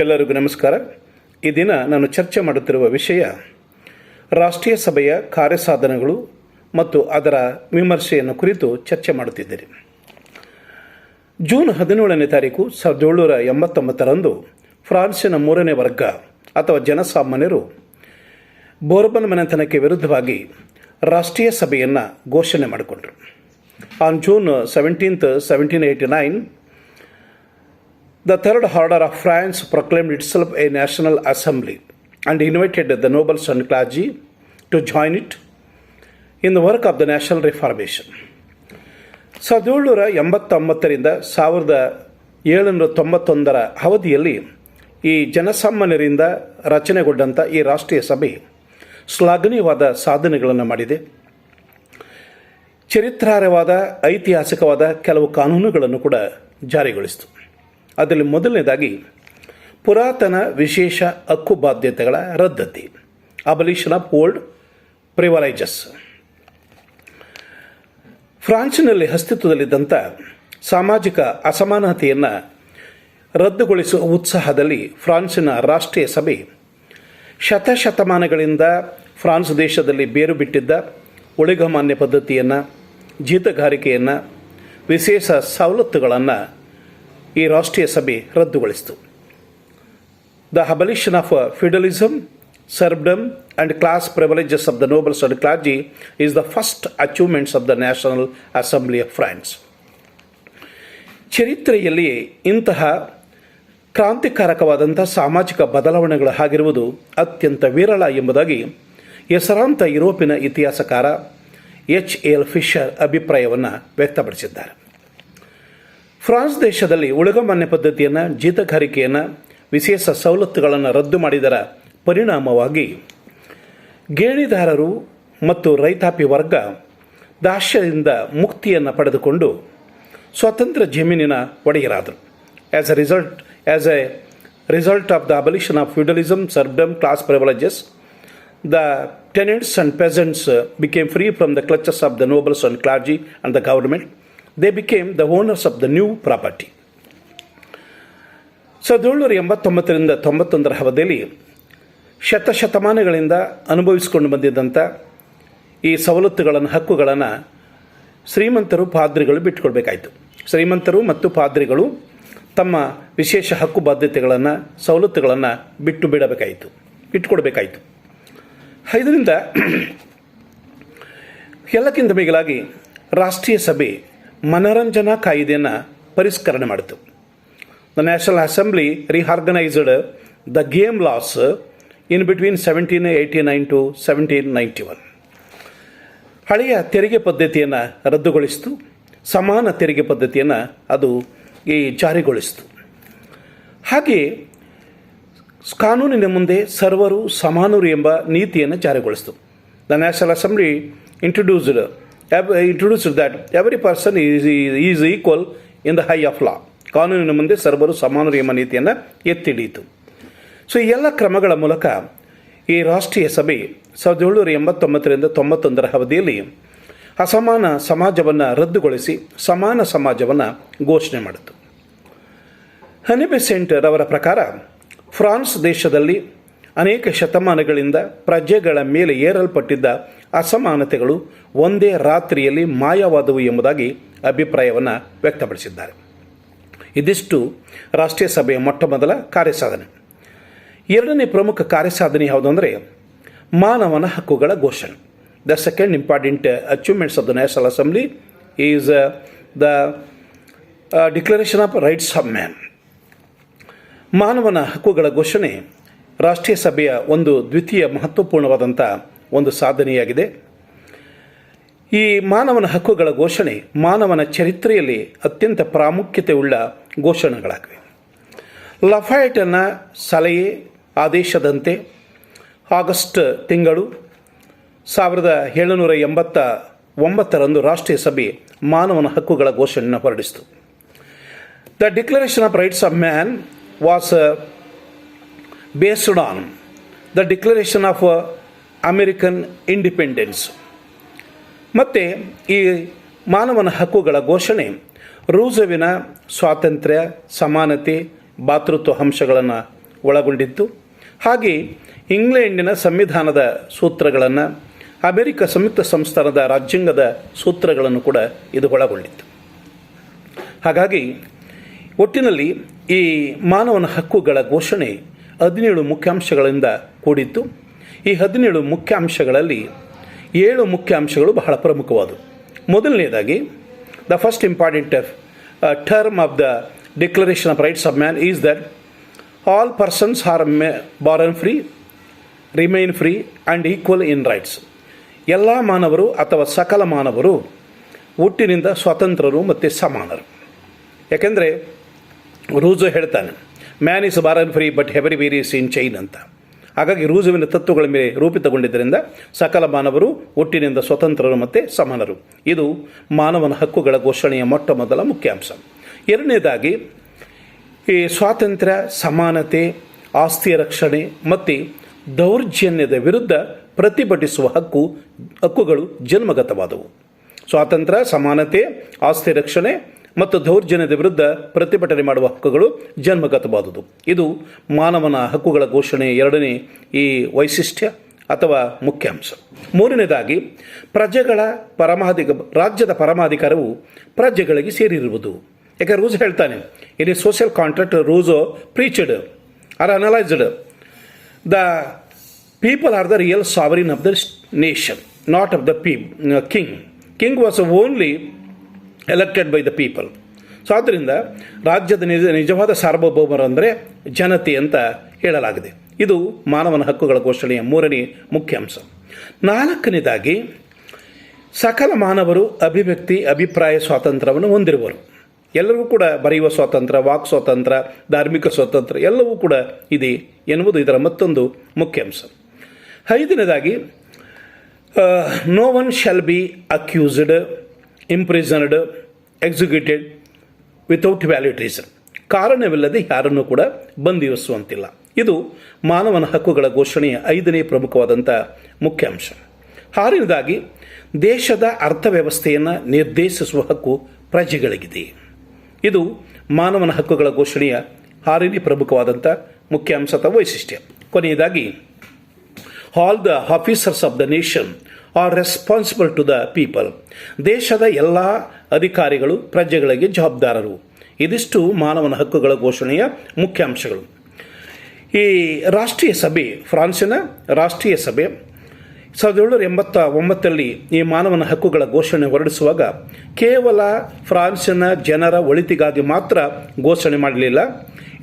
ಎಲ್ಲರಿಗೂ ನಮಸ್ಕಾರ. ಈ ದಿನ ನಾನು ಚರ್ಚೆ ಮಾಡುತ್ತಿರುವ ವಿಷಯ ರಾಷ್ಟ್ರೀಯ ಸಭೆಯ ಕಾರ್ಯಸಾಧನೆಗಳು ಮತ್ತು ಅದರ ವಿಮರ್ಶೆಯನ್ನು ಕುರಿತು ಚರ್ಚೆ ಮಾಡುತ್ತಿದ್ದೇನೆ. ಜೂನ್ 17ನೇ ತಾರೀಕು 1789ರಂದು ಫ್ರಾನ್ಸಿನ 3ನೇ ವರ್ಗ ಅಥವಾ ಜನಸಾಮಾನ್ಯರು ಬೋರ್ಬನ್ ಮನೆತನಕ್ಕೆ ವಿರುದ್ಧವಾಗಿ ರಾಷ್ಟ್ರೀಯ ಸಭೆಯನ್ನು ಘೋಷಣೆ ಮಾಡಿಕೊಂಡರು. On June 17th, 1789, the Third Order of France proclaimed itself a national assembly and invited the nobles and clergy to join it in the work of the national reformation. 1789ರಿಂದ 1791ರ ಅವಧಿಯಲ್ಲಿ ಈ ಜನಸಾಮಾನ್ಯರಿಂದ ರಚನೆಗೊಂಡಂಥ ಈ ರಾಷ್ಟ್ರೀಯ ಸಭೆ ಶ್ಲಾಘನೀಯವಾದ ಸಾಧನೆಗಳನ್ನು ಮಾಡಿದೆ. ಚರಿತ್ರಾರ್ಹವಾದ ಐತಿಹಾಸಿಕವಾದ ಕೆಲವು ಕಾನೂನುಗಳನ್ನು ಕೂಡ ಜಾರಿಗೊಳಿಸಿತು. ಅದರಲ್ಲಿ ಮೊದಲನೇದಾಗಿ ಪುರಾತನ ವಿಶೇಷ ಹಕ್ಕು ಬಾಧ್ಯತೆಗಳ ರದ್ದತಿ, ಅಬಲಿಷನ್ ಆಫ್ ಓಲ್ಡ್ ಪ್ರಿವಲೈಜಸ್. ಫ್ರಾನ್ಸಿನಲ್ಲಿ ಅಸ್ತಿತ್ವದಲ್ಲಿದ್ದಂಥ ಸಾಮಾಜಿಕ ಅಸಮಾನತೆಯನ್ನು ರದ್ದುಗೊಳಿಸುವ ಉತ್ಸಾಹದಲ್ಲಿ ಫ್ರಾನ್ಸಿನ ರಾಷ್ಟ್ರೀಯ ಸಭೆ ಶತಶತಮಾನಗಳಿಂದ ಫ್ರಾನ್ಸ್ ದೇಶದಲ್ಲಿ ಬೇರು ಬಿಟ್ಟಿದ್ದ ಉಳಿಗಮಾನ್ಯ ಪದ್ಧತಿಯನ್ನು, ಜೀತಗಾರಿಕೆಯನ್ನು, ವಿಶೇಷ ಸವಲತ್ತುಗಳನ್ನು ಈ ರಾಷ್ಟ್ರೀಯ ಸಭೆ ರದ್ದುಗೊಳಿಸಿತು. The abolition of feudalism, serfdom and class privileges of the nobles and clergy is the first achievements of the national assembly of France. ಚರಿತ್ರೆಯಲ್ಲಿ ಇಂತಹ ಕ್ರಾಂತಿಕಾರಕವಾದಂಥ ಸಾಮಾಜಿಕ ಬದಲಾವಣೆಗಳು ಆಗಿರುವುದು ಅತ್ಯಂತ ವಿರಳ ಎಂಬುದಾಗಿ ಹೆಸರಾಂತ ಯುರೋಪಿನ ಇತಿಹಾಸಕಾರ H.L. ಫಿಶರ್ ಅಭಿಪ್ರಾಯವನ್ನು ವ್ಯಕ್ತಪಡಿಸಿದ್ದಾರೆ. ಫ್ರಾನ್ಸ್ ದೇಶದಲ್ಲಿ ಉಳಿಗಮಾನ್ಯ ಪದ್ಧತಿಯನ್ನು, ಜೀತಗಾರಿಕೆಯನ್ನು, ವಿಶೇಷ ಸವಲತ್ತುಗಳನ್ನು ರದ್ದು ಮಾಡಿದರ ಪರಿಣಾಮವಾಗಿ ಗೇಣಿದಾರರು ಮತ್ತು ರೈತಾಪಿ ವರ್ಗ ದಾಸ್ಯದಿಂದ ಮುಕ್ತಿಯನ್ನು ಪಡೆದುಕೊಂಡು ಸ್ವತಂತ್ರ ಜಮೀನಿನ ಒಡೆಯರಾದರು. As a result of the abolition of feudalism, serfdom, class privileges, the tenants and peasants became free from the clutches of the nobles and clergy and the government. They became the owners of the new property. 1789ರಿಂದ 91ರ ಅವಧಿಯಲ್ಲಿ ಶತಶತಮಾನಗಳಿಂದ ಅನುಭವಿಸಿಕೊಂಡು ಬಂದಿದ್ದಂಥ ಈ ಸವಲತ್ತುಗಳನ್ನು, ಹಕ್ಕುಗಳನ್ನು ಶ್ರೀಮಂತರು, ಪಾದ್ರಿಗಳು ಬಿಟ್ಟುಕೊಡ್ಬೇಕಾಯಿತು. ಶ್ರೀಮಂತರು ಮತ್ತು ಪಾದ್ರಿಗಳು ತಮ್ಮ ವಿಶೇಷ ಹಕ್ಕು ಬಾಧ್ಯತೆಗಳನ್ನು, ಸವಲತ್ತುಗಳನ್ನು ಬಿಟ್ಟುಕೊಡಬೇಕಾಯಿತು. ಇದರಿಂದ ಎಲ್ಲಕ್ಕಿಂತ ಮಿಗಿಲಾಗಿ ರಾಷ್ಟ್ರೀಯ ಸಭೆ ಮನರಂಜನಾ ಕಾಯ್ದೆಯನ್ನು ಪರಿಷ್ಕರಣೆ ಮಾಡಿತು. The national assembly reorganised the game laws in between 1789 to 1791. ಹಳೆಯ ತೆರಿಗೆ ಪದ್ಧತಿಯನ್ನು ರದ್ದುಗೊಳಿಸಿತು, ಸಮಾನ ತೆರಿಗೆ ಪದ್ಧತಿಯನ್ನು ಅದು ಜಾರಿಗೊಳಿಸಿತು. ಹಾಗೆಯೇ ಕಾನೂನಿನ ಮುಂದೆ ಸರ್ವರು ಸಮಾನರು ಎಂಬ ನೀತಿಯನ್ನು ಜಾರಿಗೊಳಿಸಿತು. The national assembly introduced that every person is equal in the eye of law. ಕಾನೂನಿನ ಮುಂದೆ ಸರ್ವರು ಸಮಾನರು ಎಂಬ ನೀತಿಯನ್ನು ಎತ್ತಿಡಿಯಿತು. ಸೊ ಈ ಎಲ್ಲ ಕ್ರಮಗಳ ಮೂಲಕ ಈ ರಾಷ್ಟ್ರೀಯ ಸಭೆ 1789ರಿಂದ 91ರ ಅವಧಿಯಲ್ಲಿ ಅಸಮಾನ ಸಮಾಜವನ್ನು ರದ್ದುಗೊಳಿಸಿ ಸಮಾನ ಸಮಾಜವನ್ನು ಘೋಷಣೆ ಮಾಡಿತು. ಹನಿ ಬೆಸೆಂಟ್ ರವರ ಪ್ರಕಾರ ಫ್ರಾನ್ಸ್ ದೇಶದಲ್ಲಿ ಅನೇಕ ಶತಮಾನಗಳಿಂದ ಪ್ರಜೆಗಳ ಮೇಲೆ ಏರಲ್ಪಟ್ಟಿದ್ದ ಅಸಮಾನತೆಗಳು ಒಂದೇ ರಾತ್ರಿಯಲ್ಲಿ ಮಾಯವಾದವು ಎಂಬುದಾಗಿ ಅಭಿಪ್ರಾಯವನ್ನು ವ್ಯಕ್ತಪಡಿಸಿದ್ದಾರೆ. ಇದಿಷ್ಟು ರಾಷ್ಟ್ರೀಯ ಸಭೆಯ ಮೊಟ್ಟಮೊದಲ ಕಾರ್ಯಸಾಧನೆ. ಎರಡನೇ ಪ್ರಮುಖ ಕಾರ್ಯಸಾಧನೆ ಯಾವುದು ಅಂದರೆ ಮಾನವನ ಹಕ್ಕುಗಳ ಘೋಷಣೆ. The second important achievements of the national assembly is the declaration of rights of man. ಮಾನವನ ಹಕ್ಕುಗಳ ಘೋಷಣೆ ರಾಷ್ಟ್ರೀಯ ಸಭೆಯ ಒಂದು ದ್ವಿತೀಯ ಮಹತ್ವಪೂರ್ಣವಾದಂಥ ಒಂದು ಸಾಧನೆಯಾಗಿದೆ. ಈ ಮಾನವನ ಹಕ್ಕುಗಳ ಘೋಷಣೆ ಮಾನವನ ಚರಿತ್ರೆಯಲ್ಲಿ ಅತ್ಯಂತ ಪ್ರಾಮುಖ್ಯತೆ ಉಳ್ಳ ಘೋಷಣೆಗಳಾಗಿವೆ. ಲಫಾಯೆಟನ ಸಲಹೆ ಆದೇಶದಂತೆ ಆಗಸ್ಟ್ ತಿಂಗಳು 1789ರಂದು ರಾಷ್ಟ್ರೀಯ ಸಭೆ ಮಾನವನ ಹಕ್ಕುಗಳ ಘೋಷಣೆಯನ್ನು ಹೊರಡಿಸಿತು. The declaration of rights of man was based on the Declaration of American Independence. ಮತ್ತು ಈ ಮಾನವನ ಹಕ್ಕುಗಳ ಘೋಷಣೆ ರೂಸವಿನ ಸ್ವಾತಂತ್ರ್ಯ, ಸಮಾನತೆ, ಭಾತೃತ್ವ ಅಂಶಗಳನ್ನು ಒಳಗೊಂಡಿತ್ತು. ಹಾಗೆ ಇಂಗ್ಲೆಂಡಿನ ಸಂವಿಧಾನದ ಸೂತ್ರಗಳನ್ನು, ಅಮೆರಿಕ ಸಂಯುಕ್ತ ಸಂಸ್ಥಾನದ ರಾಜ್ಯಾಂಗದ ಸೂತ್ರಗಳನ್ನು ಕೂಡ ಇದು ಒಳಗೊಂಡಿತ್ತು. ಹಾಗಾಗಿ ಒಟ್ಟಿನಲ್ಲಿ ಈ ಮಾನವನ ಹಕ್ಕುಗಳ ಘೋಷಣೆ 17 ಮುಖ್ಯಾಂಶಗಳಿಂದ ಕೂಡಿತ್ತು. ಈ 17 ಮುಖ್ಯಾಂಶಗಳಲ್ಲಿ 7 ಮುಖ್ಯಾಂಶಗಳು ಬಹಳ ಪ್ರಮುಖವಾದವು. ಮೊದಲನೇದಾಗಿ, the first important term of the declaration of rights of man is that all persons are born free, remain free and equal in rights. ಎಲ್ಲ ಮಾನವರು ಅಥವಾ ಸಕಲ ಮಾನವರು ಹುಟ್ಟಿನಿಂದ ಸ್ವತಂತ್ರರು ಮತ್ತು ಸಮಾನರು. ಯಾಕೆಂದರೆ ರೂಸೋ ಹೇಳ್ತಾನೆ, man is Born free but everywhere is in chain ಅಂತ. ಹಾಗಾಗಿ ರೂಸುವಿನ ತತ್ವಗಳ ಮೇಲೆ ರೂಪಿತಗೊಂಡಿದ್ದರಿಂದ ಸಕಲ ಮಾನವರು ಹುಟ್ಟಿನಿಂದ ಸ್ವತಂತ್ರರು ಮತ್ತು ಸಮಾನರು. ಇದು ಮಾನವನ ಹಕ್ಕುಗಳ ಘೋಷಣೆಯ ಮೊಟ್ಟ ಮೊದಲ ಮುಖ್ಯಾಂಶ. ಎರಡನೇದಾಗಿ, ಈ ಸ್ವಾತಂತ್ರ್ಯ, ಸಮಾನತೆ, ಆಸ್ತಿಯ ರಕ್ಷಣೆ ಮತ್ತು ದೌರ್ಜನ್ಯದ ವಿರುದ್ಧ ಪ್ರತಿಭಟಿಸುವ ಹಕ್ಕುಗಳು ಜನ್ಮಗತವಾದವು. ಸ್ವಾತಂತ್ರ್ಯ, ಸಮಾನತೆ, ಆಸ್ತಿ ರಕ್ಷಣೆ ಮತ್ತು ದೌರ್ಜನ್ಯದ ವಿರುದ್ಧ ಪ್ರತಿಭಟನೆ ಮಾಡುವ ಹಕ್ಕುಗಳು ಜನ್ಮಗತವಾದುದು. ಇದು ಮಾನವನ ಹಕ್ಕುಗಳ ಘೋಷಣೆಯ ಎರಡನೇ ಈ ವೈಶಿಷ್ಟ್ಯ ಅಥವಾ ಮುಖ್ಯಾಂಶ. ಮೂರನೇದಾಗಿ, ರಾಜ್ಯದ ಪರಮಾಧಿಕಾರವು ಪ್ರಜೆಗಳಿಗೆ ಸೇರಿರುವುದು. ಯಾಕೆ ರೂಸೋ ಹೇಳ್ತಾನೆ, in a social contract Rousseau preached or analysed the people are the real sovereign of the nation, not of the king. King was only elected by the people. So ಆದ್ದರಿಂದ ರಾಜ್ಯದ ನಿಜವಾದ ಸಾರ್ವಭೌಮರು ಅಂದರೆ ಜನತೆ ಅಂತ ಹೇಳಲಾಗಿದೆ. ಇದು ಮಾನವನ ಹಕ್ಕುಗಳ ಘೋಷಣೆಯ ಮೂರನೇ ಮುಖ್ಯಾಂಶ. ನಾಲ್ಕನೇದಾಗಿ, ಸಕಲ ಮಾನವರು ಅಭಿವ್ಯಕ್ತಿ, ಅಭಿಪ್ರಾಯ ಸ್ವಾತಂತ್ರ್ಯವನ್ನು ಹೊಂದಿರುವರು. ಎಲ್ಲರಿಗೂ ಕೂಡ ಬರೆಯುವ ಸ್ವಾತಂತ್ರ್ಯ, ವಾಕ್ ಸ್ವಾತಂತ್ರ್ಯ, ಧಾರ್ಮಿಕ ಸ್ವಾತಂತ್ರ್ಯ ಎಲ್ಲವೂ ಕೂಡ ಇದೆ ಎನ್ನುವುದು ಇದರ ಮತ್ತೊಂದು ಮುಖ್ಯಾಂಶ. ಐದನೇದಾಗಿ, no one shall be accused, imprisoned, executed without valid reason. ಕಾರಣವಿಲ್ಲದೆ ಯಾರನ್ನೂ ಕೂಡ ಬಂಧಿಸುವಂತಿಲ್ಲ. ಇದು ಮಾನವನ ಹಕ್ಕುಗಳ ಘೋಷಣೆಯ 5ನೇ ಪ್ರಮುಖವಾದಂಥ ಮುಖ್ಯಾಂಶ. ಆರನೇದಾಗಿ, ದೇಶದ ಅರ್ಥವ್ಯವಸ್ಥೆಯನ್ನು ನಿರ್ದೇಶಿಸುವ ಹಕ್ಕು ಪ್ರಜೆಗಳಿಗಿದೆ. ಇದು ಮಾನವನ ಹಕ್ಕುಗಳ ಘೋಷಣೆಯ 6ನೇ ಪ್ರಮುಖವಾದಂಥ ಮುಖ್ಯಾಂಶ ಅಥವಾ ವೈಶಿಷ್ಟ್ಯ. ಕೊನೆಯದಾಗಿ, all the officers of the nation are responsible to the people. ದೇಶದ ಎಲ್ಲ ಅಧಿಕಾರಿಗಳು ಪ್ರಜೆಗಳಿಗೆ ಜವಾಬ್ದಾರರು. ಇದಿಷ್ಟು ಮಾನವನ ಹಕ್ಕುಗಳ ಘೋಷಣೆಯ ಮುಖ್ಯಾಂಶಗಳು. ಈ ರಾಷ್ಟ್ರೀಯ ಸಭೆ, ಫ್ರಾನ್ಸಿನ ರಾಷ್ಟ್ರೀಯ ಸಭೆ 1789 ಈ ಮಾನವನ ಹಕ್ಕುಗಳ ಘೋಷಣೆ ಹೊರಡಿಸುವಾಗ ಕೇವಲ ಫ್ರಾನ್ಸಿನ ಜನರ ಒಳಿತಿಗಾಗಿ ಮಾತ್ರ ಘೋಷಣೆ ಮಾಡಲಿಲ್ಲ,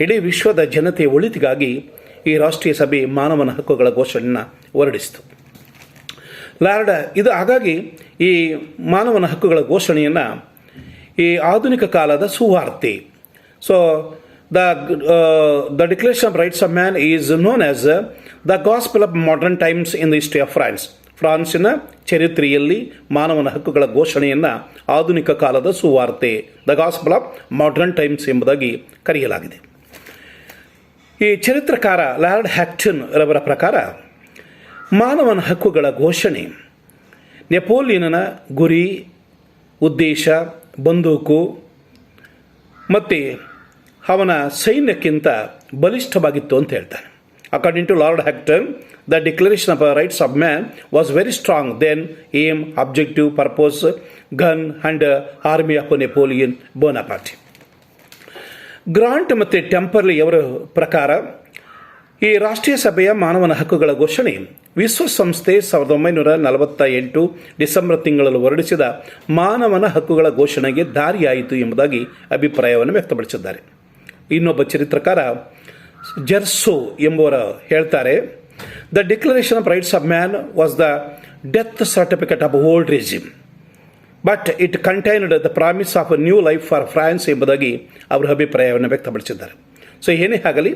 ಇಡೀ ವಿಶ್ವದ ಜನತೆಯ ಒಳಿತಿಗಾಗಿ ಈ ರಾಷ್ಟ್ರೀಯ ಸಭೆ ಮಾನವನ ಹಕ್ಕುಗಳ ಘೋಷಣೆಯನ್ನು ಹೊರಡಿಸಿತು. ಇದು ಹಾಗಾಗಿ ಈ ಮಾನವನ ಹಕ್ಕುಗಳ ಘೋಷಣೆಯನ್ನು ಈ ಆಧುನಿಕ ಕಾಲದ ಸುವಾರ್ತೆ. So the declaration of rights of man is known as the gospel of modern times in the history of France. ಫ್ರಾನ್ಸಿನ ಚರಿತ್ರೆಯಲ್ಲಿ ಮಾನವನ ಹಕ್ಕುಗಳ ಘೋಷಣೆಯನ್ನು ಆಧುನಿಕ ಕಾಲದ ಸುವಾರ್ತೆ, the gospel of modern times ಎಂಬುದಾಗಿ ಕರೆಯಲಾಗಿದೆ. ಈ ಚರಿತ್ರಕಾರ ಲಾರ್ಡ್ ಹ್ಯಾಕ್ಟನ್ ರವರ ಪ್ರಕಾರ ಮಾನವನ ಹಕ್ಕುಗಳ ಘೋಷಣೆ ನೆಪೋಲಿಯನ್ನ ಗುರಿ, ಉದ್ದೇಶ, ಬಂದೂಕು ಮತ್ತು ಅವನ ಸೈನ್ಯಕ್ಕಿಂತ ಬಲಿಷ್ಠವಾಗಿತ್ತು ಅಂತ ಹೇಳ್ತಾನೆ. According to Lord Acton, the declaration of rights of man was very strong than aim, objective, purpose, gun and army of Napoleon Bonaparte. Grant ಮತ್ತು ಟೆಂಪರ್ಲಿ ಅವರ ಪ್ರಕಾರ ಈ ರಾಷ್ಟ್ರೀಯ ಸಭೆಯ ಮಾನವನ ಹಕ್ಕುಗಳ ಘೋಷಣೆ ವಿಶ್ವಸಂಸ್ಥೆ 1948 ಡಿಸೆಂಬರ್ ತಿಂಗಳಲ್ಲಿ ಹೊರಡಿಸಿದ ಮಾನವನ ಹಕ್ಕುಗಳ ಘೋಷಣೆಗೆ ದಾರಿಯಾಯಿತು ಎಂಬುದಾಗಿ ಅಭಿಪ್ರಾಯವನ್ನು ವ್ಯಕ್ತಪಡಿಸಿದ್ದಾರೆ. ಇನ್ನೊಬ್ಬ ಚರಿತ್ರಕಾರ ಜೆರ್ಸೋ ಎಂಬುವರ ಹೇಳ್ತಾರೆ, the declaration of rights of man was the death certificate of old regime but it contained the promise of a new life for France ಎಂಬುದಾಗಿ ಅವರ ಅಭಿಪ್ರಾಯವನ್ನು ವ್ಯಕ್ತಪಡಿಸಿದ್ದಾರೆ. ಸೊ ಏನೇ ಆಗಲಿ,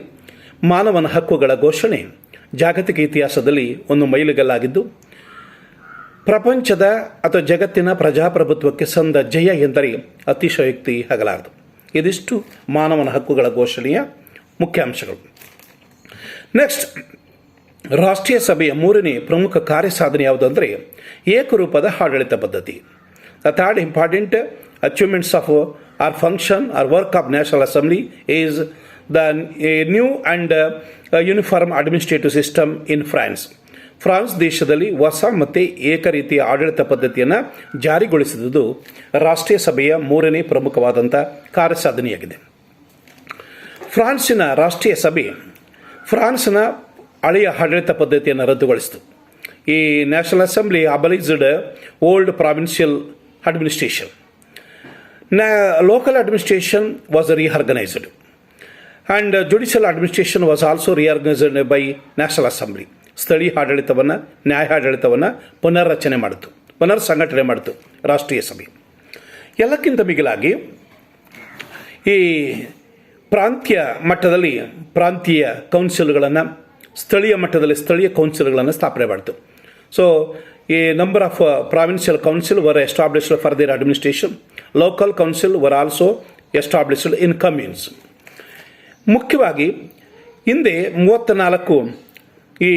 ಮಾನವನ ಹಕ್ಕುಗಳ ಘೋಷಣೆ ಜಾಗತಿಕ ಇತಿಹಾಸದಲ್ಲಿ ಒಂದು ಮೈಲಿಗಲ್ಲಾಗಿದ್ದು ಪ್ರಪಂಚದ ಅಥವಾ ಜಗತ್ತಿನ ಪ್ರಜಾಪ್ರಭುತ್ವಕ್ಕೆ ಸಂದ ಜಯ ಎಂದರೆ ಅತಿಶಯೋಕ್ತಿ ಆಗಲಾರದು. ಇದಿಷ್ಟು ಮಾನವನ ಹಕ್ಕುಗಳ ಘೋಷಣೆಯ ಮುಖ್ಯಾಂಶಗಳು. ನೆಕ್ಸ್ಟ್, ರಾಷ್ಟ್ರೀಯ ಸಭೆಯ 3ನೇ ಪ್ರಮುಖ ಕಾರ್ಯಸಾಧನೆ ಯಾವುದು ಅಂದರೆ ಏಕರೂಪದ ಆಡಳಿತ ಪದ್ಧತಿ. The third important achievements of or function or work of national assembly is the new and uniform administrative system in France. France ದೇಶದಲ್ಲಿ ಹೊಸ ಮತ್ತು ಏಕ ರೀತಿಯ ಆಡಳಿತ ಪದ್ಧತಿಯನ್ನು ಜಾರಿಗೊಳಿಸಿದುದು ರಾಷ್ಟ್ರೀಯ ಸಭೆಯ ಮೂರನೇ ಪ್ರಮುಖವಾದಂಥ ಕಾರ್ಯಸಾಧನೆಯಾಗಿದೆ. ಫ್ರಾನ್ಸಿನ ರಾಷ್ಟ್ರೀಯ ಸಭೆ ಫ್ರಾನ್ಸ್ನ ಹಳೆಯ ಆಡಳಿತ ಪದ್ಧತಿಯನ್ನು ರದ್ದುಗೊಳಿಸಿತು. ಈ national assembly abolished old provincial administration. Local administration was reorganized and judicial administration was also reorganized by National Assembly. ಸ್ಥಳೀಯ ಆಡಳಿತವನ್ನು, ನ್ಯಾಯಾಡಳಿತವನ್ನು ಪುನರ್ ಸಂಘಟನೆ ಮಾಡಿತು ರಾಷ್ಟ್ರೀಯ ಸಭೆ. ಎಲ್ಲಕ್ಕಿಂತ ಮಿಗಿಲಾಗಿ ಈ ಪ್ರಾಂತೀಯ ಮಟ್ಟದಲ್ಲಿ ಪ್ರಾಂತೀಯ ಕೌನ್ಸಿಲ್ಗಳನ್ನು, ಸ್ಥಳೀಯ ಮಟ್ಟದಲ್ಲಿ ಸ್ಥಳೀಯ ಕೌನ್ಸಿಲ್ಗಳನ್ನು ಸ್ಥಾಪನೆ ಮಾಡಿತು. So a number of provincial council were established for their administration. Local council were also established in communes. ಮುಖ್ಯವಾಗಿ ಹಿಂದೆ 34 ಈ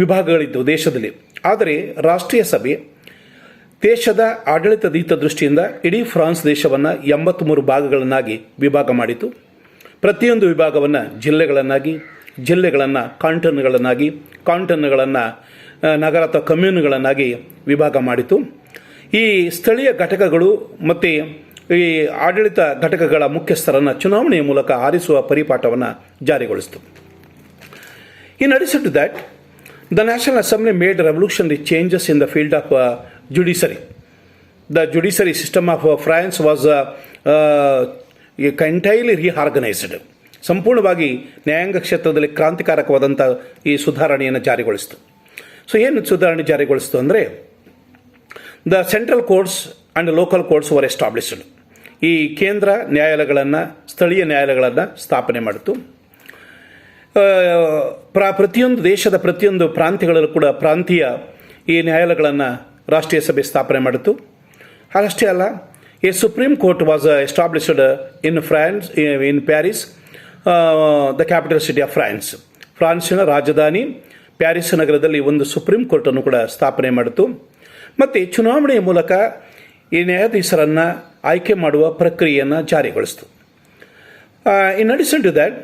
ವಿಭಾಗಗಳಿದ್ದು ದೇಶದಲ್ಲಿ. ಆದರೆ ರಾಷ್ಟ್ರೀಯ ಸಭೆ ದೇಶದ ಆಡಳಿತದ ಹಿತದೃಷ್ಟಿಯಿಂದ ಇಡೀ ಫ್ರಾನ್ಸ್ ದೇಶವನ್ನು 83 ಭಾಗಗಳನ್ನಾಗಿ ವಿಭಾಗ ಮಾಡಿತು. ಪ್ರತಿಯೊಂದು ವಿಭಾಗವನ್ನು ಜಿಲ್ಲೆಗಳನ್ನು ಕಾಂಟನ್ಗಳನ್ನು ನಗರ ಅಥವಾ ಕಮ್ಯೂನ್ಗಳನ್ನಾಗಿ ವಿಭಾಗ ಮಾಡಿತು. ಈ ಸ್ಥಳೀಯ ಘಟಕಗಳು ಮತ್ತು ಈ ಆಡಳಿತ ಘಟಕಗಳ ಮುಖ್ಯಸ್ಥರನ್ನು ಚುನಾವಣೆಯ ಮೂಲಕ ಆರಿಸುವ ಪರಿಪಾಠವನ್ನು ಜಾರಿಗೊಳಿಸಿತು. In addition to that, the national assembly made revolutionary changes in the field of judiciary. The judiciary system of France was entirely reorganised. ಸಂಪೂರ್ಣವಾಗಿ ನ್ಯಾಯಾಂಗ ಕ್ಷೇತ್ರದಲ್ಲಿ ಕ್ರಾಂತಿಕಾರಕವಾದಂಥ ಈ ಸುಧಾರಣೆಯನ್ನು ಜಾರಿಗೊಳಿಸಿತು. ಸೊ ಏನು ಸುಧಾರಣೆ ಜಾರಿಗೊಳಿಸಿತು ಅಂದರೆ, the central courts and local courts var established. ಈ ಕೇಂದ್ರ ನ್ಯಾಯಾಲಯಗಳನ್ನು, ಸ್ಥಳೀಯ ನ್ಯಾಯಾಲಯಗಳನ್ನು ಸ್ಥಾಪನೆ ಮಾಡಿತು. ದೇಶದ ಪ್ರತಿಯೊಂದು ಪ್ರಾಂತ್ಯಗಳಲ್ಲೂ ಕೂಡ ಪ್ರಾಂತೀಯ ಈ ನ್ಯಾಯಾಲಯಗಳನ್ನು ರಾಷ್ಟ್ರೀಯ ಸಭೆ ಸ್ಥಾಪನೆ ಮಾಡಿತು. ಅಷ್ಟೇ ಅಲ್ಲ, a supreme court was established in Paris, the capital city of France. ಫ್ರಾನ್ಸಿನ ರಾಜಧಾನಿ ಪ್ಯಾರಿಸ್ ನಗರದಲ್ಲಿ ಒಂದು ಸುಪ್ರೀಂ ಕೋರ್ಟನ್ನು ಕೂಡ ಸ್ಥಾಪನೆ ಮಾಡಿತು. ಮತ್ತು ಚುನಾವಣೆಯ ಮೂಲಕ ಈ ನ್ಯಾಯಾಧೀಶರನ್ನು ಆಯ್ಕೆ ಮಾಡುವ ಪ್ರಕ್ರಿಯೆಯನ್ನು ಜಾರಿಗೊಳಿಸಿತು. In addition to that,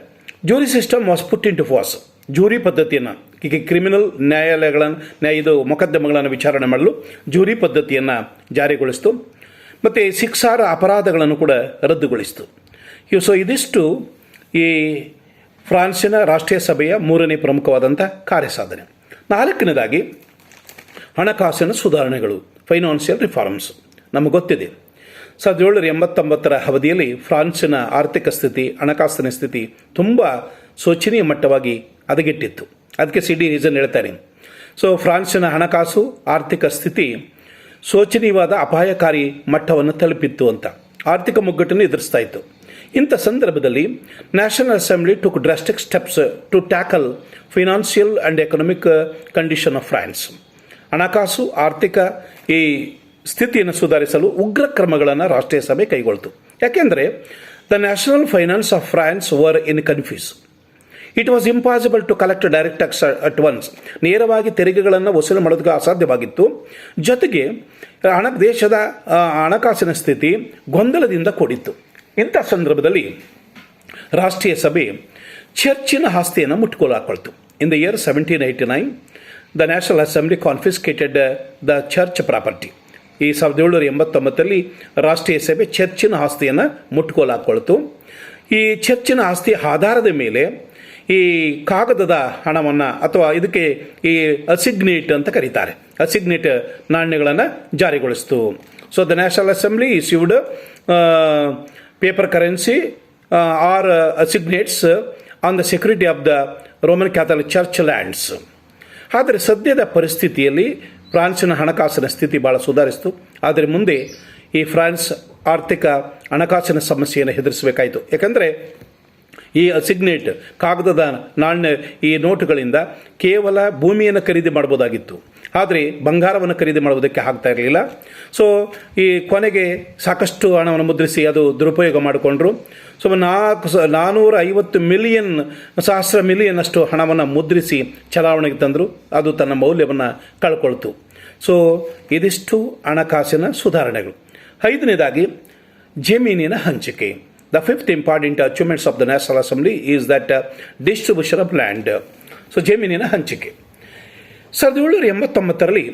jury system was put in to force. Jury ಪದ್ಧತಿಯನ್ನು, ಕ್ರಿಮಿನಲ್ ಇದು ಮೊಕದ್ದಮೆಗಳನ್ನು ವಿಚಾರಣೆ ಮಾಡಲು ಜೂರಿ ಪದ್ಧತಿಯನ್ನು ಜಾರಿಗೊಳಿಸಿತು. ಮತ್ತು ಶಿಕ್ಷಾರ್ಹ ಅಪರಾಧಗಳನ್ನು ಕೂಡ ರದ್ದುಗೊಳಿಸಿತು. ಸೊ ಇದಿಷ್ಟು ಈ ಫ್ರಾನ್ಸಿನ ರಾಷ್ಟ್ರೀಯ ಸಭೆಯ ಮೂರನೇ ಪ್ರಮುಖವಾದಂಥ ಕಾರ್ಯಸಾಧನೆ. ನಾಲ್ಕನೇದಾಗಿ ಹಣಕಾಸಿನ ಸುಧಾರಣೆಗಳು, ಫೈನಾನ್ಷಿಯಲ್ ರಿಫಾರ್ಮ್ಸ್. ನಮಗೆ ಗೊತ್ತಿದೆ, 1789 ಅವಧಿಯಲ್ಲಿ ಫ್ರಾನ್ಸಿನ ಆರ್ಥಿಕ ಸ್ಥಿತಿ, ಹಣಕಾಸಿನ ಸ್ಥಿತಿ ತುಂಬ ಶೋಚನೀಯ ಮಟ್ಟವಾಗಿ ಹದಗೆಟ್ಟಿತ್ತು. ಅದಕ್ಕೆ ಸಿಡಿ ರೀಸನ್ ಹೇಳ್ತಾರೆ. ಸೊ ಫ್ರಾನ್ಸಿನ ಹಣಕಾಸು ಆರ್ಥಿಕ ಸ್ಥಿತಿ ಶೋಚನೀಯವಾದ ಅಪಾಯಕಾರಿ ಮಟ್ಟವನ್ನು ತಲುಪಿತ್ತು ಅಂತ, ಆರ್ಥಿಕ ಮುಗ್ಗಟ್ಟನ್ನು ಎದುರಿಸ್ತಾ ಇತ್ತು. ಇಂಥ ಸಂದರ್ಭದಲ್ಲಿ national assembly took drastic steps to tackle financial and economic condition of France. ಹಣಕಾಸು ಆರ್ಥಿಕ ಈ ಸ್ಥಿತಿಯನ್ನು ಸುಧಾರಿಸಲು ಉಗ್ರ ಕ್ರಮಗಳನ್ನು ರಾಷ್ಟ್ರೀಯ ಸಭೆ ಕೈಗೊಳ್ತು. ಯಾಕೆಂದರೆ the national finance of France were in confuse. It was impossible to collect direct tax at once. ನೇರವಾಗಿ ತೆರಿಗೆಗಳನ್ನು ವಸೂಲು ಮಾಡೋದಕ್ಕೆ ಅಸಾಧ್ಯವಾಗಿತ್ತು. ಜೊತೆಗೆ ದೇಶದ ಹಣಕಾಸಿನ ಸ್ಥಿತಿ ಗೊಂದಲದಿಂದ ಕೂಡಿತ್ತು. ಇಂಥ ಸಂದರ್ಭದಲ್ಲಿ ರಾಷ್ಟ್ರೀಯ ಸಭೆ ಚರ್ಚಿನ ಆಸ್ತಿಯನ್ನು ಮುಟ್ಟುಗೋಲು ಹಾಕೊಳ್ತು. In the year 1789, the national assembly confiscated the church property. ಈ 1789 ರಾಷ್ಟ್ರೀಯ ಸಭೆ ಚರ್ಚಿನ ಆಸ್ತಿಯನ್ನು ಮುಟ್ಟುಗೋಲು ಹಾಕೊಳ್ತು. ಈ ಚರ್ಚಿನ ಆಸ್ತಿಯ ಆಧಾರದ ಮೇಲೆ ಈ ಕಾಗದದ ಹಣವನ್ನು, ಅಥವಾ ಇದಕ್ಕೆ ಈ ಅಸಿಗ್ನೇಟ್ ಅಂತ ಕರೀತಾರೆ, ಅಸಿಗ್ನೇಟ್ ನಾಣ್ಯಗಳನ್ನು ಜಾರಿಗೊಳಿಸಿತು. So the national assembly issued paper currency or assignats on the security of the Roman Catholic church lands. ಆದರೆ ಸದ್ಯದ ಪರಿಸ್ಥಿತಿಯಲ್ಲಿ ಫ್ರಾನ್ಸಿನ ಹಣಕಾಸಿನ ಸ್ಥಿತಿ ಭಾಳ ಸುಧಾರಿಸಿತು. ಆದರೆ ಮುಂದೆ ಈ ಫ್ರಾನ್ಸ್ ಆರ್ಥಿಕ ಹಣಕಾಸಿನ ಸಮಸ್ಯೆಯನ್ನು ಎದುರಿಸಬೇಕಾಯಿತು. ಯಾಕಂದರೆ ಈ ಅಸಿಗ್ನೇಟ್ ಕಾಗದದ ನಾಣ್ಯ, ಈ ನೋಟುಗಳಿಂದ ಕೇವಲ ಭೂಮಿಯನ್ನು ಖರೀದಿ ಮಾಡ್ಬೋದಾಗಿತ್ತು, ಆದರೆ ಬಂಗಾರವನ್ನು ಖರೀದಿ ಮಾಡುವುದಕ್ಕೆ ಆಗ್ತಾ ಇರಲಿಲ್ಲ. ಸೊ ಈ ಕೊನೆಗೆ ಸಾಕಷ್ಟು ಹಣವನ್ನು ಮುದ್ರಿಸಿ ಅದು ದುರುಪಯೋಗ ಮಾಡಿಕೊಂಡ್ರು. ಸೊ 450 ಮಿಲಿಯನ್, ಸಹಸ್ರ ಮಿಲಿಯನ್ ಅಷ್ಟು ಹಣವನ್ನು ಮುದ್ರಿಸಿ ಚಲಾವಣೆಗೆ ತಂದರು. ಅದು ತನ್ನ ಮೌಲ್ಯವನ್ನು ಕಳ್ಕೊಳ್ತು. ಸೊ ಇದಿಷ್ಟು ಹಣಕಾಸಿನ ಸುಧಾರಣೆಗಳು. 5ನೇದಾಗಿ ಜಮೀನಿನ ಹಂಚಿಕೆ. The fifth important achievements of the National Assembly is that distribution of land. So ಜಮೀನಿನ ಹಂಚಿಕೆ. 1789ರಲ್ಲಿ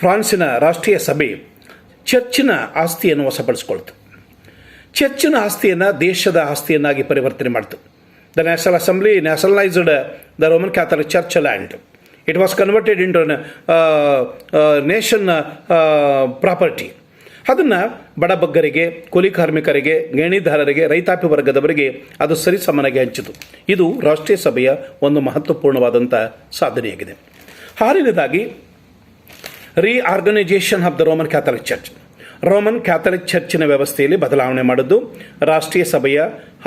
ಫ್ರಾನ್ಸಿನ ರಾಷ್ಟ್ರೀಯ ಸಭೆ ಚರ್ಚಿನ ಆಸ್ತಿಯನ್ನು ವಶಪಡಿಸಿಕೊಳ್ತು. ಚರ್ಚಿನ ಆಸ್ತಿಯನ್ನು ದೇಶದ ಆಸ್ತಿಯನ್ನಾಗಿ ಪರಿವರ್ತನೆ ಮಾಡಿತು. The national assembly nationalised the Roman Catholic church land. It was converted into nation property. ಅದನ್ನು ಬಡಬಗ್ಗರಿಗೆ, ಕೂಲಿ ಕಾರ್ಮಿಕರಿಗೆ, ಗಣಿದಾರರಿಗೆ, ರೈತಾಪಿ ವರ್ಗದವರಿಗೆ ಅದು ಸರಿಸಮನಾಗಿ ಹಂಚಿತು. ಇದು ರಾಷ್ಟ್ರೀಯ ಸಭೆಯ ಒಂದು ಮಹತ್ವಪೂರ್ಣವಾದಂಥ ಸಾಧನೆಯಾಗಿದೆ. ಆರನೇದಾಗಿ reorganisation of the Roman Catholic church. Roman Catholic ಚರ್ಚಿನ ವ್ಯವಸ್ಥೆಯಲ್ಲಿ ಬದಲಾವಣೆ ಮಾಡಿದ್ದು ರಾಷ್ಟ್ರೀಯ ಸಭೆಯ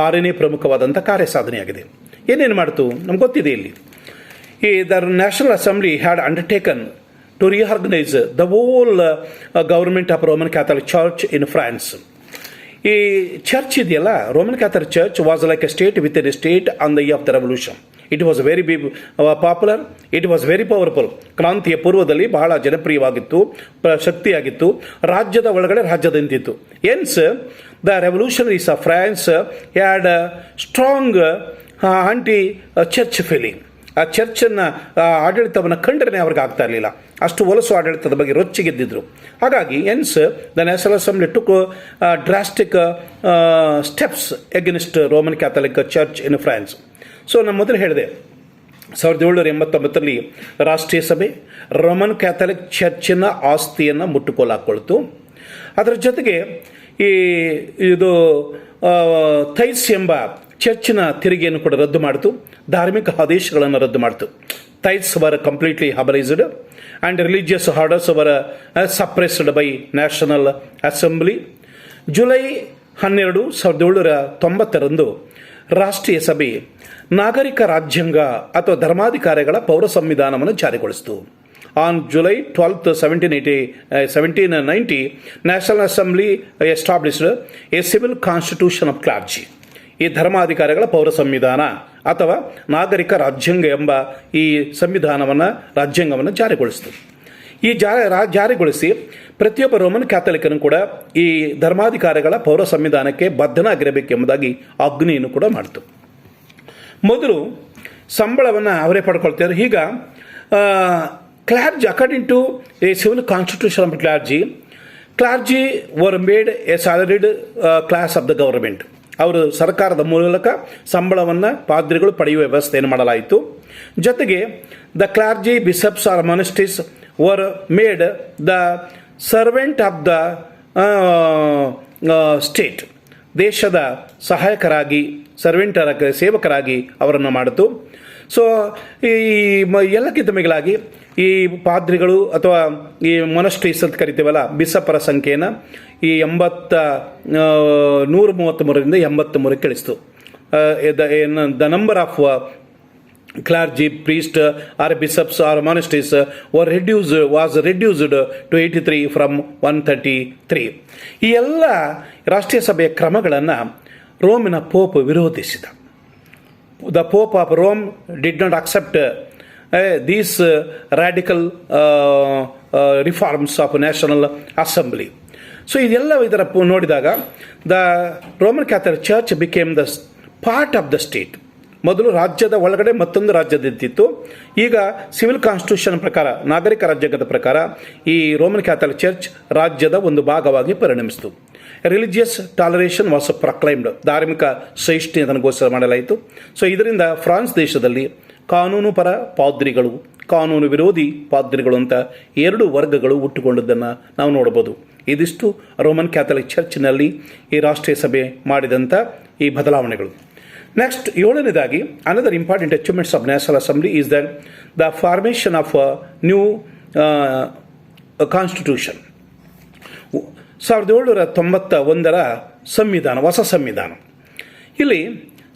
6ನೇ ಪ್ರಮುಖವಾದಂಥ ಕಾರ್ಯಸಾಧನೆಯಾಗಿದೆ. ಏನೇನು ಮಾಡಿತು ನಮ್ಗೆ ಗೊತ್ತಿದೆ. ಇಲ್ಲಿ the National Assembly had undertaken to reorganize the whole government of Roman Catholic Church in France. ಈ ಚರ್ಚ್ ಇದೆಯಲ್ಲ, Roman Catholic church was like a state with a state on the of the revolution. It was very popular, it was very powerful. ಕ್ರಾಂತಿಯ ಪೂರ್ವದಲ್ಲಿ ಬಹಳ ಜನಪ್ರಿಯವಾಗಿತ್ತು, ಶಕ್ತಿಯಾಗಿತ್ತು. ರಾಜ್ಯದ ಒಳಗಡೆ ರಾಜ್ಯದ ನಿಂತಿತ್ತು. Hence the revolutionaries of France had strong anti church feeling. ಆ ಚರ್ಚನ್ನು ಆಡಳಿತವನ್ನು ಕಂಡ್ರೆ ಅವ್ರಿಗೆ ಆಗ್ತಾ ಇರಲಿಲ್ಲ. ಅಷ್ಟು ಹೊಲಸು ಆಡಳಿತದ ಬಗ್ಗೆ ರೊಚ್ಚಿಗೆದ್ದಿದ್ರು. ಹಾಗಾಗಿ ಎನ್ಸ್ the national assembly took drastic steps against Roman Catholic church in France. So ನಾನು ಮೊದಲು ಹೇಳಿದೆ, 1789ರಲ್ಲಿ ರಾಷ್ಟ್ರೀಯ ಸಭೆ ರೋಮನ್ ಕ್ಯಾಥಲಿಕ್ ಚರ್ಚಿನ ಆಸ್ತಿಯನ್ನು ಮುಟ್ಟುಗೋಲು ಹಾಕ್ಕೊಳ್ತು. ಅದರ ಜೊತೆಗೆ ಇದು ಥೈಸ್ ಎಂಬ ಚರ್ಚಿನ ತೆರಿಗೆಯನ್ನು ಕೂಡ ರದ್ದು ಮಾಡಿತು. ಧಾರ್ಮಿಕ ಆದೇಶಗಳನ್ನು ರದ್ದು ಮಾಡಿತು. Tithes were completely abolished and religious orders were suppressed by national assembly. July 12, 1790ರಂದು ರಾಷ್ಟ್ರೀಯ ಸಭೆ ನಾಗರಿಕ ರಾಜ್ಯಾಂಗ ಅಥವಾ ಧರ್ಮಾಧಿಕಾರಿಗಳ ಪೌರ ಸಂವಿಧಾನವನ್ನು ಜಾರಿಗೊಳಿಸಿತು. On July 12, 1790, National Assembly established a civil constitution of clergy. ಈ ಧರ್ಮಾಧಿಕಾರಿಗಳ ಪೌರ ಸಂವಿಧಾನ ಅಥವಾ ನಾಗರಿಕ ರಾಜ್ಯಾಂಗ ಎಂಬ ಈ ರಾಜ್ಯಾಂಗವನ್ನು ಜಾರಿಗೊಳಿಸಿತು. ಈ ಜಾರಿಗೊಳಿಸಿ ಪ್ರತಿಯೊಬ್ಬ ರೋಮನ್ ಕ್ಯಾಥಲಿಕನು ಕೂಡ ಈ ಧರ್ಮಾಧಿಕಾರಿಗಳ ಪೌರ ಸಂವಿಧಾನಕ್ಕೆ ಬದ್ಧನಾಗಿರಬೇಕೆಂಬುದಾಗಿ ಆಜ್ಞೆಯನ್ನು ಕೂಡ ಮಾಡಿತು. ಮೊದಲು ಸಂಬಳವನ್ನು ಅವರೇ ಪಡ್ಕೊಳ್ತಿದ್ರು. ಈಗ clergy, according to a civil constitution of clergy were made a salaried class of the government. ಅವರು ಸರ್ಕಾರದ ಮೂಲಕ ಸಂಬಳವನ್ನು ಪಾದ್ರಿಗಳು ಪಡೆಯುವ ವ್ಯವಸ್ಥೆಯನ್ನು ಮಾಡಲಾಯಿತು. ಜೊತೆಗೆ the clergy, bishops or ministries were made the servant of the state. ದೇಶದ ಸಹಾಯಕರಾಗಿ, ಸೇವಕರಾಗಿ ಅವರನ್ನು ಮಾಡಿತು. ಸೊ ಈ ಎಲ್ಲಕ್ಕಿಂತ ಮಿಗಿಲಾಗಿ ಈ ಪಾದ್ರಿಗಳು ಅಥವಾ ಈ ಮೊನಸ್ಟ್ರೀಸ್ ಅಂತ ಕರಿತೀವಲ್ಲ, ಬಿಷಪ್ಪರ ಸಂಖ್ಯೆಯನ್ನು 133ರಿಂದ 83 ಇಳಿಸಿತು. The number of clergy, priest or bishops or monasteries was reduced to 83 from 133. ಈ ಎಲ್ಲ ರಾಷ್ಟ್ರೀಯ ಸಭೆಯ ಕ್ರಮಗಳನ್ನು ರೋಮಿನ pop ವಿರೋಧಿಸಿದ. The Pope of Rome did not accept these radical reforms of National Assembly. So ಇದರ ನೋಡಿದಾಗ the Roman Catholic church became the part of the state. ಮೊದಲು ರಾಜ್ಯದ ಒಳಗಡೆ ಮತ್ತೊಂದು ರಾಜ್ಯದಿತ್ತು. ಈಗ ಸಿವಿಲ್ ಕಾನ್ಸ್ಟಿಟ್ಯೂಷನ್ ಪ್ರಕಾರ, ನಾಗರಿಕ ರಾಜ್ಯಾಂಗದ ಪ್ರಕಾರ ಈ ರೋಮನ್ ಕ್ಯಾಥಲಿಕ್ ಚರ್ಚ್ ರಾಜ್ಯದ ಒಂದು ಭಾಗವಾಗಿ ಪರಿಣಮಿಸಿತು. Religious ಟಾಲರೇಷನ್ was ಪ್ರೊಕ್ಲೈಮ್ಡ್. ಧಾರ್ಮಿಕ ಸಹಿಷ್ಣುತೆಯನ್ನು ಘೋಷಣೆ ಮಾಡಲಾಯಿತು. ಸೊ ಇದರಿಂದ ಫ್ರಾನ್ಸ್ ದೇಶದಲ್ಲಿ ಕಾನೂನು ಪರ ಪಾದ್ರಿಗಳು, ಕಾನೂನು ವಿರೋಧಿ ಪಾದ್ರಿಗಳು ಅಂತ 2 ವರ್ಗಗಳು ಹುಟ್ಟುಕೊಂಡದ್ದನ್ನು ನಾವು ನೋಡಬಹುದು. ಇದಿಷ್ಟು ರೋಮನ್ ಕ್ಯಾಥಲಿಕ್ ಚರ್ಚ್ನಲ್ಲಿ ಈ ರಾಷ್ಟ್ರೀಯ ಸಭೆ ಮಾಡಿದಂಥ ಈ ಬದಲಾವಣೆಗಳು. ನೆಕ್ಸ್ಟ್ 7ನೇದಾಗಿ another important achievements of national assembly is that the formation of new constitution. 1791ರ ಸಂವಿಧಾನ, ಹೊಸ ಸಂವಿಧಾನ. ಇಲ್ಲಿ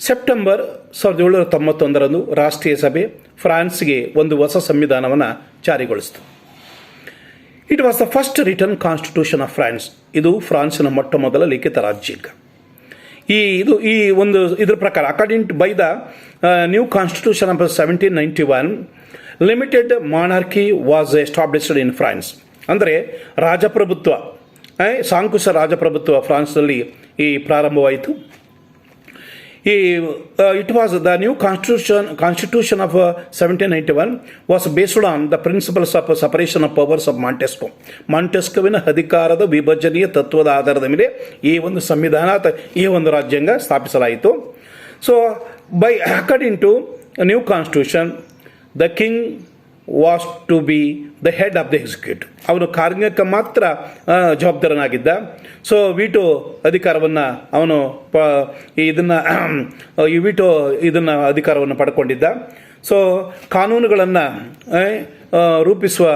ಸೆಪ್ಟೆಂಬರ್ 1791ರಂದು ರಾಷ್ಟ್ರೀಯ ಸಭೆ ಫ್ರಾನ್ಸ್ಗೆ ಒಂದು ಹೊಸ ಸಂವಿಧಾನವನ್ನು ಜಾರಿಗೊಳಿಸಿತು. It was the first written constitution of France. ಇದು ಫ್ರಾನ್ಸಿನ ಮೊಟ್ಟ ಮೊದಲ ಲಿಖಿತ ರಾಜ್ಯಾಂಗ. ಇದರ ಪ್ರಕಾರ according by the new constitution of 1791, limited monarchy was established in France. ಅಂದರೆ ರಾಜಪ್ರಭುತ್ವ, ಸಾಂಕುಶ ರಾಜಪ್ರಭುತ್ವ ಫ್ರಾನ್ಸ್ನಲ್ಲಿ ಪ್ರಾರಂಭವಾಯಿತು. It was the new constitution of 1791 was based on the principles of separation of powers of Montesquieu. ಮಾಂಟೆಸ್ಕ್ಯೂವಿನ ಅಧಿಕಾರದ ವಿಭಜನೆಯ ತತ್ವದ ಆಧಾರದ ಮೇಲೆ ಈ ಒಂದು ಸಂವಿಧಾನ ಈ ಒಂದು ರಾಜ್ಯಾಂಗ ಸ್ಥಾಪಿಸಲಾಯಿತು. So according to a new constitution, the king was to be the head of the executive. ಅವನು ಕಾರ್ಯಕ್ಕೆ ಮಾತ್ರ ಜವಾಬ್ದಾರನಾಗಿದ್ದ. ಸೊ ವಿಟೋ ಅಧಿಕಾರವನ್ನು ಅವನು ಇದನ್ನು ಅಧಿಕಾರವನ್ನು ಪಡ್ಕೊಂಡಿದ್ದ. ಸೊ ಕಾನೂನುಗಳನ್ನು ರೂಪಿಸುವ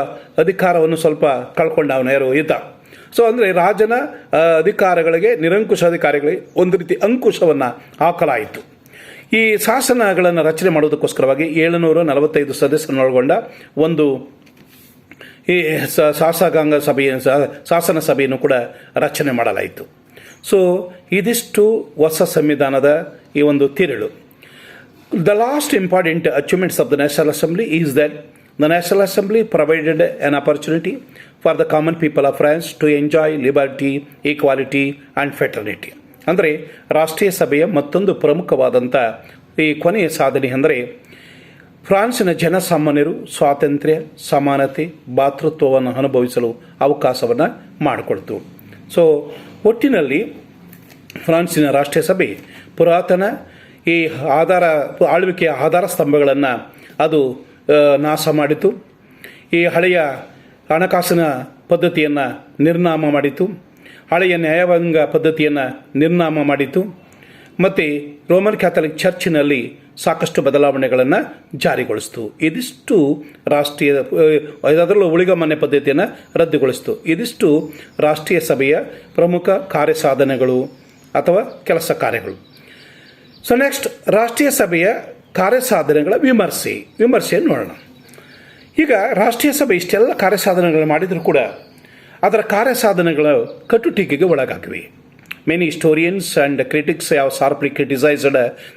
ಅಧಿಕಾರವನ್ನು ಸ್ವಲ್ಪ ಕಳ್ಕೊಂಡ ಅವನು ಯಾರು ಈತ. ಸೊ ಅಂದರೆ ರಾಜನ ಅಧಿಕಾರಗಳಿಗೆ ನಿರಂಕುಶ ಅಧಿಕಾರಿಗಳಿಗೆ ಒಂದು ರೀತಿ ಅಂಕುಶವನ್ನು ಹಾಕಲಾಯಿತು. ಈ ಶಾಸನಗಳನ್ನು ರಚನೆ ಮಾಡುವುದಕ್ಕೋಸ್ಕರವಾಗಿ 745 ಸದಸ್ಯರನ್ನೊಳಗೊಂಡ ಒಂದು ಈ ಶಾಸಕಾಂಗ ಶಾಸನ ಸಭೆಯನ್ನು ಕೂಡ ರಚನೆ ಮಾಡಲಾಯಿತು. ಸೊ ಇದಿಷ್ಟು ಹೊಸ ಸಂವಿಧಾನದ ಈ ಒಂದು ತಿರುಳು. The last important achievements of the national assembly is that the national assembly provided an opportunity for the common people of France to enjoy liberty, equality and fraternity. ಅಂದರೆ ರಾಷ್ಟ್ರೀಯ ಸಭೆಯ ಮತ್ತೊಂದು ಪ್ರಮುಖವಾದಂಥ ಈ ಕೊನೆಯ ಸಾಧನೆ ಅಂದರೆ ಫ್ರಾನ್ಸಿನ ಜನಸಾಮಾನ್ಯರು ಸ್ವಾತಂತ್ರ್ಯ, ಸಮಾನತೆ, ಭಾತೃತ್ವವನ್ನು ಅನುಭವಿಸಲು ಅವಕಾಶವನ್ನು ಮಾಡಿಕೊಡ್ತು. ಸೊ ಒಟ್ಟಿನಲ್ಲಿ ಫ್ರಾನ್ಸಿನ ರಾಷ್ಟ್ರೀಯ ಸಭೆ ಪುರಾತನ ಈ ಆಳ್ವಿಕೆಯ ಆಧಾರ ಸ್ತಂಭಗಳನ್ನು ಅದು ನಾಶ ಮಾಡಿತು. ಈ ಹಳೆಯ ಹಣಕಾಸಿನ ಪದ್ಧತಿಯನ್ನು ನಿರ್ನಾಮ ಮಾಡಿತು. ಹಳೆಯ ನ್ಯಾಯಾಂಗ ಪದ್ಧತಿಯನ್ನು ನಿರ್ನಾಮ ಮಾಡಿತು. ಮತ್ತು ರೋಮನ್ ಕ್ಯಾಥಲಿಕ್ ಚರ್ಚಿನಲ್ಲಿ ಸಾಕಷ್ಟು ಬದಲಾವಣೆಗಳನ್ನು ಜಾರಿಗೊಳಿಸಿತು. ಇದಿಷ್ಟು ರಾಷ್ಟ್ರೀಯ, ಅದರಲ್ಲೂ ಉಳಿಗಮಾನ್ಯ ಪದ್ಧತಿಯನ್ನು ರದ್ದುಗೊಳಿಸಿತು. ಇದಿಷ್ಟು ರಾಷ್ಟ್ರೀಯ ಸಭೆಯ ಪ್ರಮುಖ ಕಾರ್ಯಸಾಧನೆಗಳು ಅಥವಾ ಕೆಲಸ ಕಾರ್ಯಗಳು. ಸೊ ನೆಕ್ಸ್ಟ್ ರಾಷ್ಟ್ರೀಯ ಸಭೆಯ ಕಾರ್ಯಸಾಧನೆಗಳ ವಿಮರ್ಶೆಯನ್ನು ನೋಡೋಣ. ಈಗ ರಾಷ್ಟ್ರೀಯ ಸಭೆ ಇಷ್ಟೆಲ್ಲ ಕಾರ್ಯಸಾಧನೆಗಳು ಮಾಡಿದರೂ ಕೂಡ ಅದರ ಕಾರ್ಯಸಾಧನೆಗಳ ಕಟುಟೀಕೆಗೆ ಒಳಗಾಗಿವೆ. Many historians and critics have sharply criticized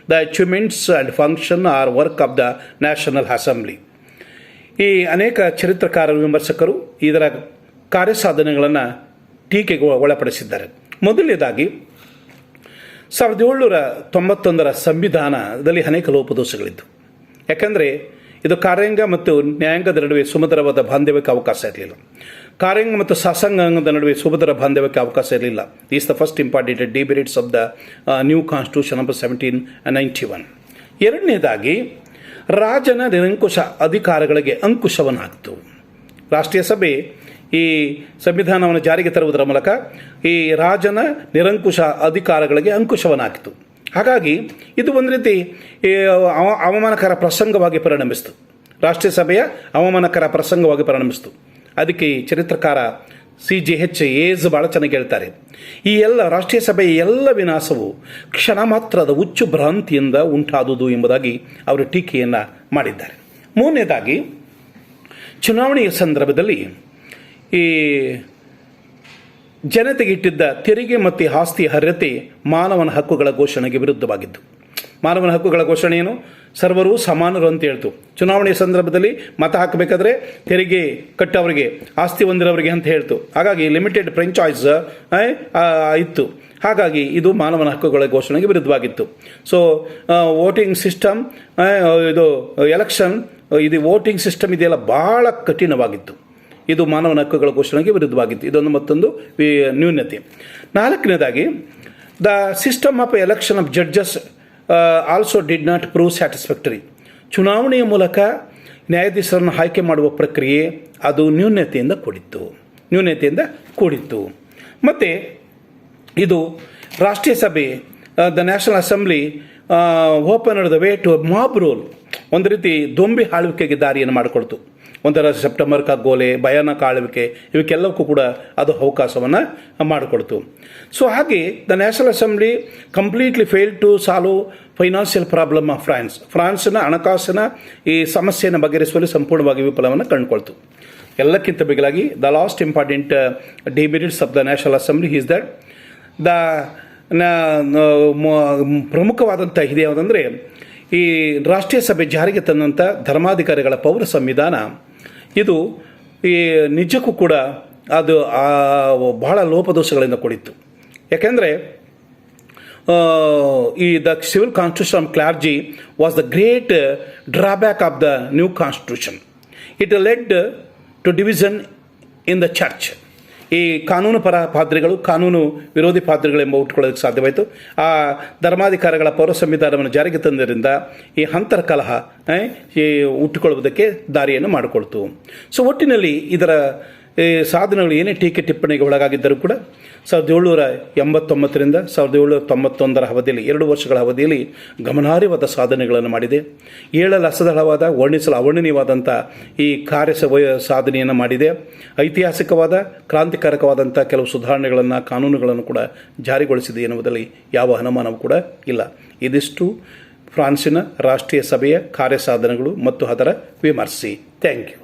the achievements and function or work of the National Assembly. ಈ ಅನೇಕ ಚರಿತ್ರಕಾರರು, ವಿಮರ್ಶಕರು ಇದರ ಕಾರ್ಯಸಾಧನೆಗಳನ್ನು ಟೀಕೆಗೆ ಒಳಪಡಿಸಿದ್ದಾರೆ. ಮೊದಲನೇದಾಗಿ 1791 ಸಂವಿಧಾನದಲ್ಲಿ ಅನೇಕ ಲೋಪದೋಷಗಳಿತ್ತು. ಯಾಕಂದರೆ ಇದು ಕಾರ್ಯಾಂಗ ಮತ್ತು ನ್ಯಾಯಾಂಗದ ನಡುವೆ ಸುಮಧುರವಾದ ಬಾಂಧವ್ಯಕ್ಕೆ ಅವಕಾಶ ಇರಲಿಲ್ಲ. ಕಾರ್ಯಾಂಗ ಮತ್ತು ಶಾಸಕಾಂಗದ ನಡುವೆ ಸುಮಧುರ ಬಾಂಧವ್ಯಕ್ಕೆ ಅವಕಾಶ ಇರಲಿಲ್ಲ. Is the first important debates of the new constitution of 1791. ಎರಡನೇದಾಗಿ ರಾಜನ ನಿರಂಕುಶ ಅಧಿಕಾರಗಳಿಗೆ ಅಂಕುಶವನ್ನು ಹಾಕಿತು. ರಾಷ್ಟ್ರೀಯ ಸಭೆ ಈ ಸಂವಿಧಾನವನ್ನು ಜಾರಿಗೆ ತರುವುದರ ಮೂಲಕ ಈ ರಾಜನ ನಿರಂಕುಶ ಅಧಿಕಾರಗಳಿಗೆ ಅಂಕುಶವನ್ನು ಹಾಕಿತು. ಹಾಗಾಗಿ ಇದು ಒಂದು ರೀತಿ ಅವಮಾನಕರ ಪ್ರಸಂಗವಾಗಿ ಪರಿಣಮಿಸಿತು. ರಾಷ್ಟ್ರೀಯ ಸಭೆಯ ಅವಮಾನಕರ ಪ್ರಸಂಗವಾಗಿ ಪರಿಣಮಿಸಿತು. ಅದಕ್ಕೆ ಚರಿತ್ರಕಾರ CJH ಏಜ್ ಭಾಳ ಚೆನ್ನಾಗಿ ಹೇಳ್ತಾರೆ, ಈ ಎಲ್ಲ ರಾಷ್ಟ್ರೀಯ ಸಭೆಯ ಎಲ್ಲ ವಿನಾಶವು ಕ್ಷಣ ಮಾತ್ರದ ಹುಚ್ಚು ಭ್ರಾಂತಿಯಿಂದ ಉಂಟಾದುದು ಎಂಬುದಾಗಿ ಅವರು ಟೀಕೆಯನ್ನು ಮಾಡಿದ್ದಾರೆ. ಮೂರನೇದಾಗಿ ಚುನಾವಣೆಯ ಸಂದರ್ಭದಲ್ಲಿ ಈ ಜನತೆಗೆ ಇಟ್ಟಿದ್ದ ತೆರಿಗೆ ಮತ್ತು ಆಸ್ತಿ ಅರ್ಹತೆ ಮಾನವನ ಹಕ್ಕುಗಳ ಘೋಷಣೆಗೆ ವಿರುದ್ಧವಾಗಿದ್ದು. ಮಾನವನ ಹಕ್ಕುಗಳ ಘೋಷಣೆ ಏನು? ಸರ್ವರು ಸಮಾನರು ಅಂತ ಹೇಳ್ತು. ಚುನಾವಣೆಯ ಸಂದರ್ಭದಲ್ಲಿ ಮತ ಹಾಕಬೇಕಾದ್ರೆ ತೆರಿಗೆ ಕಟ್ಟವರಿಗೆ, ಆಸ್ತಿ ಹೊಂದಿರೋರಿಗೆ ಅಂತ ಹೇಳ್ತು. ಹಾಗಾಗಿ ಲಿಮಿಟೆಡ್ ಫ್ರೆಂಚಾಯ್ಸ್ ಇತ್ತು. ಹಾಗಾಗಿ ಇದು ಮಾನವನ ಹಕ್ಕುಗಳ ಘೋಷಣೆಗೆ ವಿರುದ್ಧವಾಗಿತ್ತು. ಸೊ ವೋಟಿಂಗ್ ಸಿಸ್ಟಮ್, ಇದು ಎಲೆಕ್ಷನ್, ಇದು ವೋಟಿಂಗ್ ಸಿಸ್ಟಮ್ ಇದೆಲ್ಲ ಭಾಳ ಕಠಿಣವಾಗಿತ್ತು. ಇದು ಮಾನವನ ಹಕ್ಕುಗಳ ಘೋಷಣೆಗೆ ವಿರುದ್ಧವಾಗಿತ್ತು. ಇದೊಂದು ಮತ್ತೊಂದು ನ್ಯೂನತೆ. ನಾಲ್ಕನೇದಾಗಿ the system of election of judges also did not prove satisfactory. ಚುನಾವಣೆಯ ಮೂಲಕ ನ್ಯಾಯಾಧೀಶರನ್ನು ಆಯ್ಕೆ ಮಾಡುವ ಪ್ರಕ್ರಿಯೆ ಅದು ನ್ಯೂನತೆಯಿಂದ ಕೂಡಿತ್ತು. ಮತ್ತು ಇದು ರಾಷ್ಟ್ರೀಯ ಸಭೆ, the national assembly open the way to mob rule, ಒಂದು ರೀತಿ ದೊಂಬಿ ಆಳ್ವಿಕೆಗೆ ದಾರಿಯನ್ನು ಮಾಡಿಕೊಡ್ತು. ಒಂಥರ ಸೆಪ್ಟೆಂಬರ್ ಕಗ್ಗೋಲೆ, ಭಯಾನಕ ಆಳ್ವಿಕೆ, ಇವಕ್ಕೆಲ್ಲಕ್ಕೂ ಕೂಡ ಅದು ಅವಕಾಶವನ್ನು ಮಾಡಿಕೊಡ್ತು. ಸೊ ಹಾಗೆ the national assembly completely fail to solve financial problem of ಫ್ರಾನ್ಸ್ನ ಹಣಕಾಸಿನ ಈ ಸಮಸ್ಯೆಯನ್ನು ಬಗೆಹರಿಸುವಲ್ಲಿ ಸಂಪೂರ್ಣವಾಗಿ ವಿಫಲವನ್ನು ಕಂಡುಕೊಳ್ತು. ಎಲ್ಲಕ್ಕಿಂತ ಬೇಕಾಗಿ the last important debates of the national assembly is that the ಪ್ರಮುಖವಾದಂಥ ಇದೆ ಯಾವುದಂದರೆ ಈ ರಾಷ್ಟ್ರೀಯ ಸಭೆ ಜಾರಿಗೆ ತಂದಂಥ ಧರ್ಮಾಧಿಕಾರಿಗಳ ಪೌರ ಸಂವಿಧಾನ ಇದು ಈ ನಿಜಕ್ಕೂ ಕೂಡ ಅದು ಬಹಳ ಲೋಪದೋಷಗಳಿಂದ ಕೂಡಿತ್ತು. ಯಾಕೆಂದರೆ the civil constitution of clergy was the great drawback of the new constitution. It led to division in the church. ಈ ಕಾನೂನು ಪರ ಪಾದ್ರಿಗಳು ಕಾನೂನು ವಿರೋಧಿ ಪಾದ್ರಿಗಳೆಂಬ ಹುಟ್ಟುಕೊಳ್ಳೋದಕ್ಕೆ ಸಾಧ್ಯವಾಯಿತು. ಆ ಧರ್ಮಾಧಿಕಾರಿಗಳ ಪೌರ ಸಂವಿಧಾನವನ್ನು ಜಾರಿಗೆ ತಂದರಿಂದ ಈ ಅಂತರ್ಕಲಹ ಹುಟ್ಟುಕೊಳ್ಳುವುದಕ್ಕೆ ದಾರಿಯನ್ನು ಮಾಡಿಕೊಳ್ತು. ಸೊ ಒಟ್ಟಿನಲ್ಲಿ ಇದರ ಸಾಧನೆಗಳು ಏನೇ ಟೀಕೆ ಟಿಪ್ಪಣಿಗೆ ಒಳಗಾಗಿದ್ದರೂ ಕೂಡ 1789ರಿಂದ 1791 ಅವಧಿಯಲ್ಲಿ 2 ವರ್ಷಗಳ ಅವಧಿಯಲ್ಲಿ ಗಮನಾರ್ಹವಾದ ಸಾಧನೆಗಳನ್ನು ಮಾಡಿದೆ. ಹೇಳಲು ಅಸದಳವಾದ ವರ್ಣಿಸಲು ಅವರ್ಣನೀಯವಾದಂಥ ಈ ಸಾಧನೆಯನ್ನು ಮಾಡಿದೆ. ಐತಿಹಾಸಿಕವಾದ ಕ್ರಾಂತಿಕಾರಕವಾದಂಥ ಕೆಲವು ಸುಧಾರಣೆಗಳನ್ನು ಕಾನೂನುಗಳನ್ನು ಕೂಡ ಜಾರಿಗೊಳಿಸಿದೆ ಎನ್ನುವುದರಲ್ಲಿ ಯಾವ ಅನುಮಾನವೂ ಕೂಡ ಇಲ್ಲ. ಇದಿಷ್ಟು ಫ್ರಾನ್ಸಿನ ರಾಷ್ಟ್ರೀಯ ಸಭೆಯ ಕಾರ್ಯಸಾಧನೆಗಳು ಮತ್ತು ಅದರ ವಿಮರ್ಶೆ. Thank you.